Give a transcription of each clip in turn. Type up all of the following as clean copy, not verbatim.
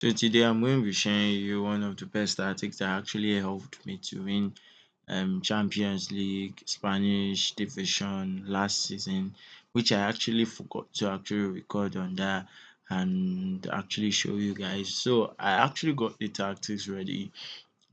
So today I'm going to be sharing you one of the best tactics that actually helped me to win Champions League Spanish division last season, which I actually forgot to actually record on that and actually show you guys. So I actually got the tactics ready.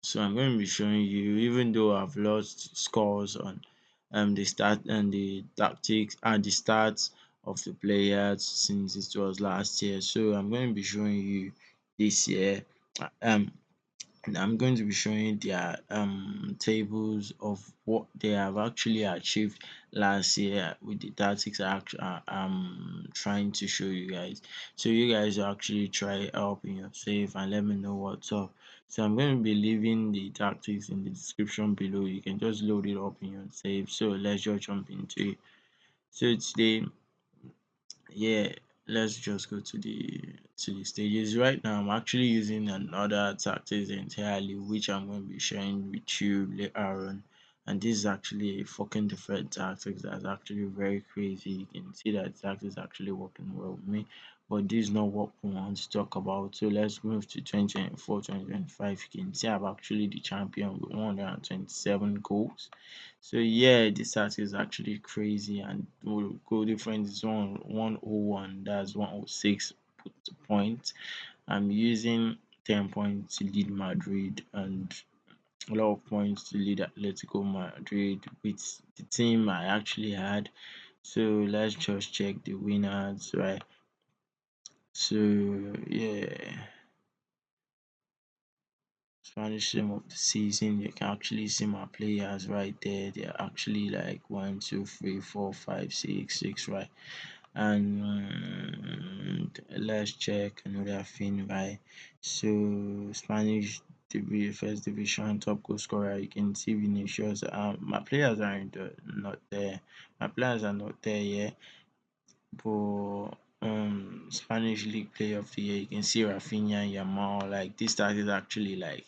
So I'm going to be showing you, even though I've lost scores on the start and the tactics and the stats of the players since it was last year. So I'm going to be showing you this year. Um and I'm going to be showing their tables of what they have actually achieved last year with the tactics I'm trying to show you guys. So you guys will actually try helping yourself and let me know what's up. So I'm going to be leaving the tactics in the description below. You can just load it up in your save. So let's just jump into it. So today, yeah, let's just go to the stages. Right now I'm actually using another tactics entirely, which I'm going to be sharing with you later on. And this is actually a fucking different tactics that's actually very crazy. You can see that tactics is actually working well with me, but this is not what we want to talk about. So let's move to 2024, 2025. You can see I'm actually the champion with 127 goals. So yeah, this stat is actually crazy, and goal difference is 101. That's 106 points. I'm using 10 points to lead Madrid and a lot of points to lead Atletico Madrid with the team I actually had. So let's just check the winners, right? So yeah, Spanish team of the season. You can actually see my players right there. They're actually like one, two, three, four, five, six, right? And let's check another thing, right? So Spanish first division top goal scorer. You can see Vinicius. My players aren't not there. My players are not there yet. But Spanish League Player of the Year. You can see Rafinha and Yamal. Like this start is actually like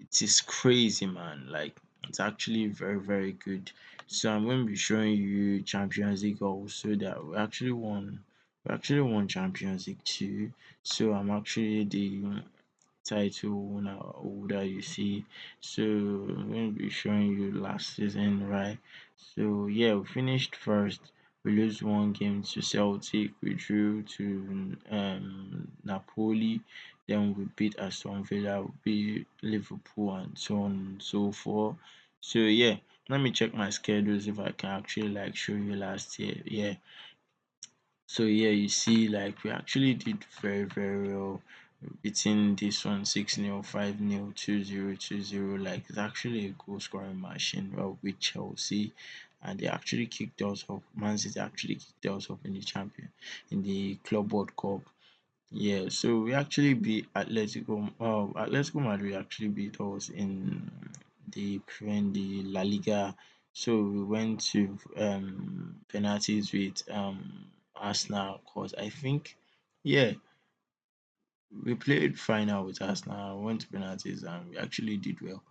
it is crazy, man. Like it's actually very good. So I'm going to be showing you Champions League also that we actually won Champions League too. So I'm actually the title winner holder, you see. So I'm going to be showing you last season, right? So yeah, we finished first. We lose one game to Celtic. We drew to Napoli. Then we beat Aston Villa, we beat Liverpool, and so on and so forth. So yeah, let me check my schedules if I can actually like show you last year. Yeah, so yeah, you see, like we actually did very well, beating this one 6-0, 5-0, 2-0, 2-0. Like it's actually a goal scoring machine, well, with Chelsea, and they actually kicked us up. Man City actually kicked us up in the champion in the Club World Cup. Yeah, so we actually beat Atletico. Atletico Madrid actually beat us in the La Liga. So we went to penalties with Arsenal. Cause I think, yeah, we played final with Arsenal. Went to penalties and we actually did well.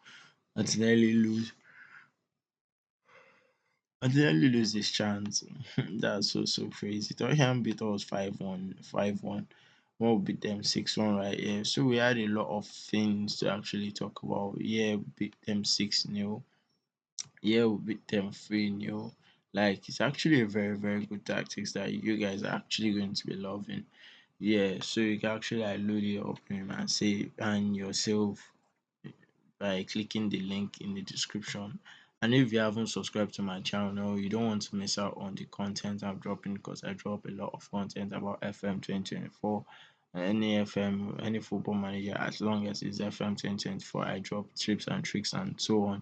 Accidentally lose. Accidentally lose this chance. That's so crazy. Tottenham beat us 5-1, 5-1. Well, beat them 6-1, right? Yeah. So we had a lot of things to actually talk about. Yeah, we beat them 6-0. Yeah, we beat them 3-0. Like it's actually a very good tactics that you guys are actually going to be loving. Yeah, so you can actually like load it up and say and yourself by clicking the link in the description. And if you haven't subscribed to my channel, you don't want to miss out on the content I'm dropping because I drop a lot of content about FM 2024. Any FM, any football manager, as long as it's FM 2024, I drop tips and tricks and so on.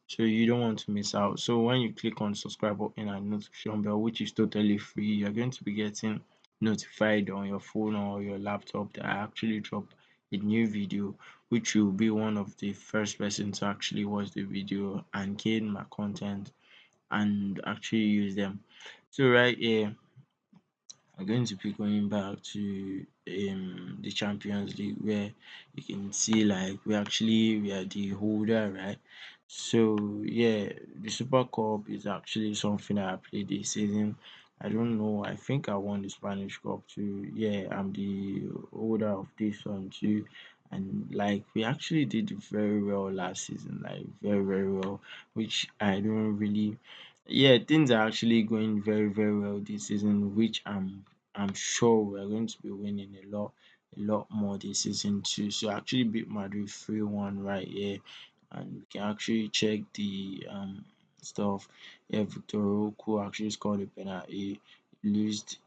So you don't want to miss out. So when you click on subscribe button and notification bell, which is totally free, you're going to be getting notified on your phone or your laptop that I actually drop a new video, which will be one of the first person to actually watch the video and gain my content and actually use them. So right here, I'm going to be going back to the Champions League where you can see like we are the holder, right? So yeah, the Super Cup is actually something that I played this season I don't know. I think I won the Spanish Cup too. Yeah, I'm the holder of this one too. And like we actually did very well last season, like very, very well, which I don't really, yeah, things are actually going very, very well this season, which I'm sure we're going to be winning a lot more this season too. So I actually beat Madrid 3-1 right here, and we can actually check the stuff. Yeah, Victor who actually scored a penalty, lose.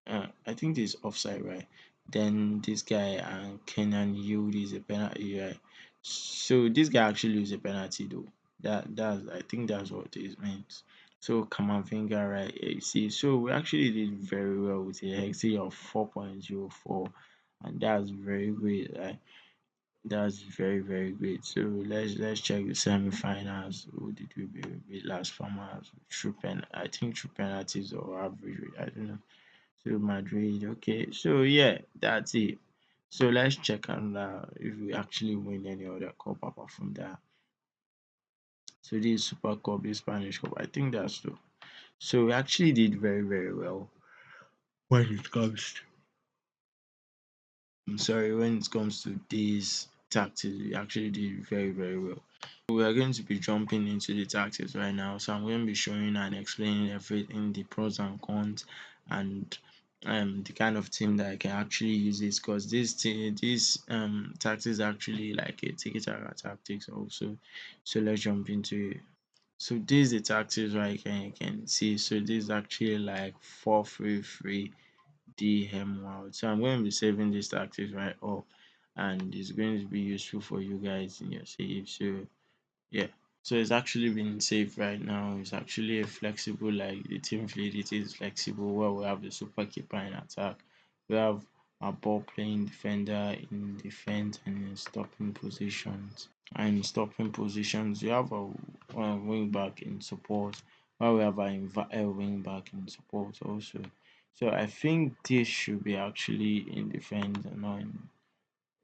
I think this is offside, right? Then this guy and Kenan yield is a penalty, right? So this guy actually lose a penalty though. That's I think that's what it means. So Kamavinga, right? Yeah, you see, so we actually did very well with a XG of 4.04, and that's very great. Right? That's very, very great. So let's check the semi-finals. Who did we beat last farmers? I think through penalties or average rate. I don't know. So Madrid. Okay. So yeah, that's it. So let's check on if we actually win any other cup apart from that. So this Super Cup, this Spanish Cup, I think that's true. So we actually did very, very well when it comes to, I'm sorry, when it comes to these tactics, we actually did very, very well. We are going to be jumping into the tactics right now. So I'm going to be showing and explaining everything, the pros and cons, and the kind of team that I can actually use this because this tactics are actually like a Tiki-taka tactics also. So let's jump into it. So this is the tactics right you can see. So this is actually like 4-3-3 DM wow. So I'm going to be saving these tactics right up, and it's going to be useful for you guys in your save. So yeah. So it's actually been saved right now. It's actually a flexible, like the team fluidity is flexible where we have the super keeper in attack. We have our ball playing defender in defense and in stopping positions. And in stopping positions, we have a wing back in support, while we have a wing back in support also. So I think this should be actually in defense and not in.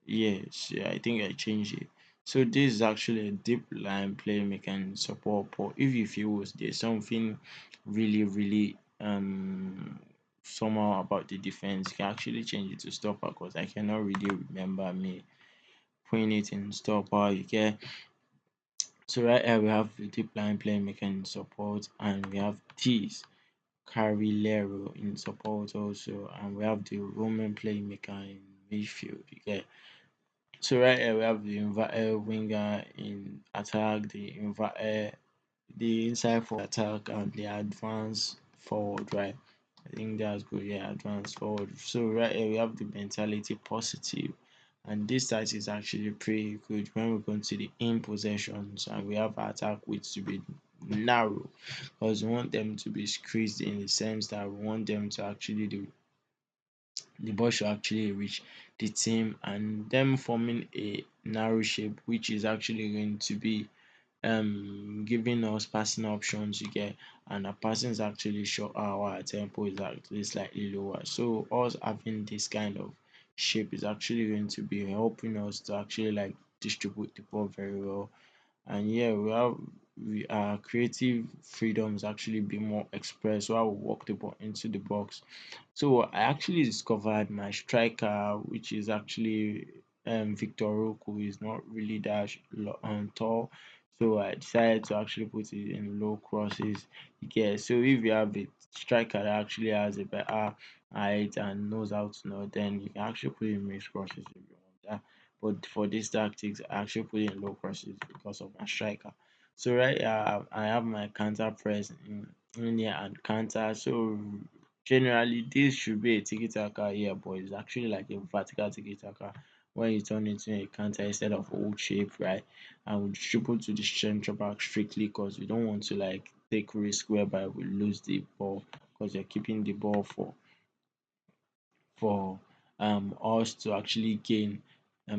Yes, yeah, I think I changed it. So this is actually a deep line playmaker and support, but if you feel there's something really, really somehow about the defense, you can actually change it to stopper because I cannot really remember me putting it in stopper. You get so right here we have the deep line playmaker in support, and we have T's Carrilero in support also, and we have the Roman playmaker in midfield. You get so right here we have the inverted winger in attack, the inside for attack, and the advanced forward, right? I think that's good. Yeah, advanced forward. So right here we have the mentality positive, and this side is actually pretty good when we go to the in possessions, and we have our attack width to be narrow because we want them to be squeezed in the sense that we want them to actually do the ball should actually reach the team and them forming a narrow shape which is actually going to be giving us passing options you get and our passing is actually short our tempo is actually slightly lower so us having this kind of shape is actually going to be helping us to actually like distribute the ball very well and yeah our creative freedoms actually be more expressed while we walk the ball into the box so I actually discovered my striker, which is actually Victor Roque, who is not really that tall. So I decided to actually put it in low crosses. Yeah, so if you have a striker that actually has a better height and knows how to know, then you can actually put it in mixed crosses if you want that. But for these tactics, I actually put it in low crosses because of my striker. So right here, I have my counter press in here and counter. So generally, this should be a tiki-taka here, but it's actually like a vertical tiki-taka when you turn it into a counter instead of old shape, right? And we distribute to the central back strictly because we don't want to like take risk whereby we lose the ball because you're keeping the ball for us to actually gain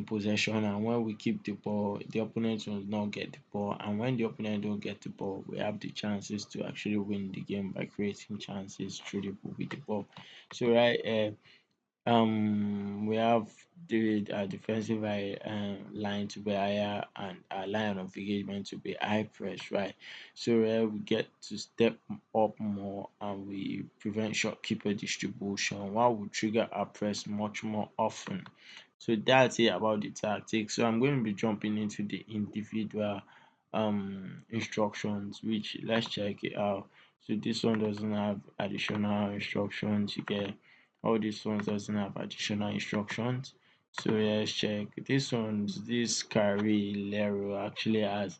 possession and when we keep the ball the opponent will not get the ball and when the opponent don't get the ball we have the chances to actually win the game by creating chances through the with the ball so right we have the defensive line to be higher and our line of engagement to be high press, right? So we get to step up more and we prevent short keeper distribution while we trigger our press much more often. So that's it about the tactics. So I'm going to be jumping into the individual instructions, which let's check it out. So this one doesn't have additional instructions. You get all these ones doesn't have additional instructions. So let's check this one's this carry Lero actually has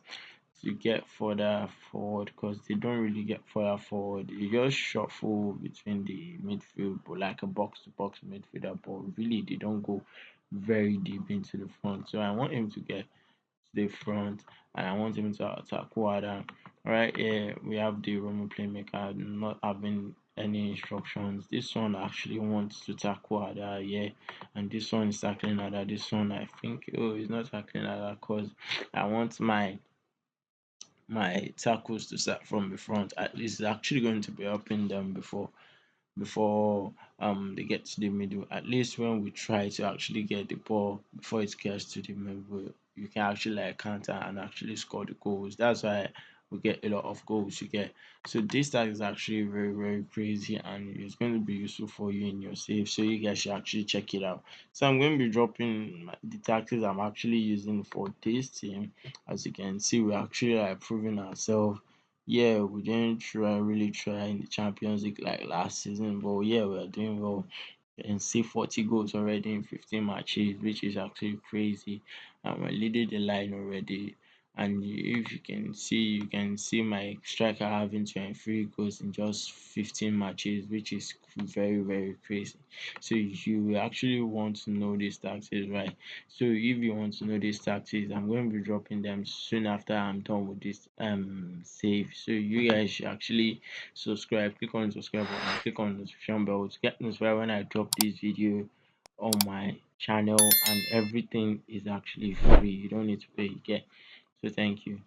to get further forward because they don't really get further forward. You just shuffle between the midfield, but like a box to box midfielder, but really they don't go very deep into the front. So I want him to get to the front and I want him to attack harder. Right here we have the Roman playmaker not having any instructions. This one actually wants to tackle harder, yeah, and this one is tackling harder. This one I think he's not tackling harder because I want my tackles to start from the front. At least it's actually going to be helping them before they get to the middle. At least when we try to actually get the ball before it gets to the middle, you can actually like counter and actually score the goals. That's why we get a lot of goals you get. So this tag is actually very very crazy and it's going to be useful for you in your save. So you guys should actually check it out. So I'm going to be dropping the tactics I'm actually using for this team. As you can see, we're actually like proving ourselves. Yeah, we didn't really try in the Champions League like last season, but yeah, we're doing well. And see 40 goals already in 15 matches, which is actually crazy. And we're leading the line already. And if you can see my striker having 23 goals in just 15 matches, which is very, very crazy. So you actually want to know these tactics, right? So if you want to know these tactics, I'm going to be dropping them soon after I'm done with this save. So you guys should actually subscribe, click on the subscribe button, click on the notification bell to get notified when I drop this video on my channel, and everything is actually free. You don't need to pay. Okay, so thank you.